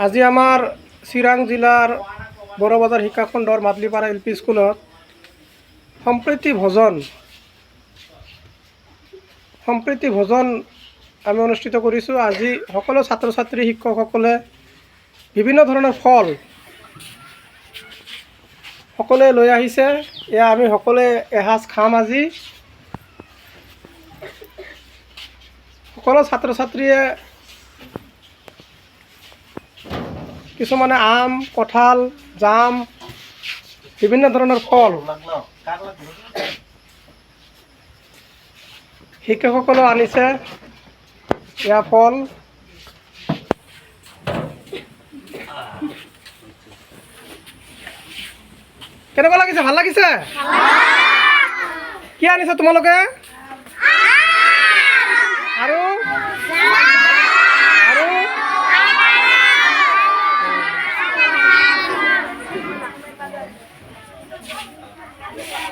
আজি আমাৰ চিৰাং জিলাৰ বড়বাজাৰ শিক্ষাখণ্ডৰ মাদলিপাৰা এল পি স্কুলত সম্প্ৰীতি ভোজন আমি অনুষ্ঠিত কৰিছোঁ। আজি সকলো ছাত্ৰ ছাত্ৰী শিক্ষকসকলে বিভিন্ন ধৰণৰ ফল সকলোৱে লৈ আহিছে। এয়া আমি সকলোৱে এসাঁজ খাম আজি। সকলো ছাত্ৰ ছাত্ৰীয়ে কিছুমানে আম, কঁঠাল, জাম, বিভিন্ন ধৰণৰ ফল শিক্ষকসকলেও আনিছে। এয়া ফল কেনেকুৱা লাগিছে? ভাল লাগিছে? কি আনিছে তোমালোকে? আৰু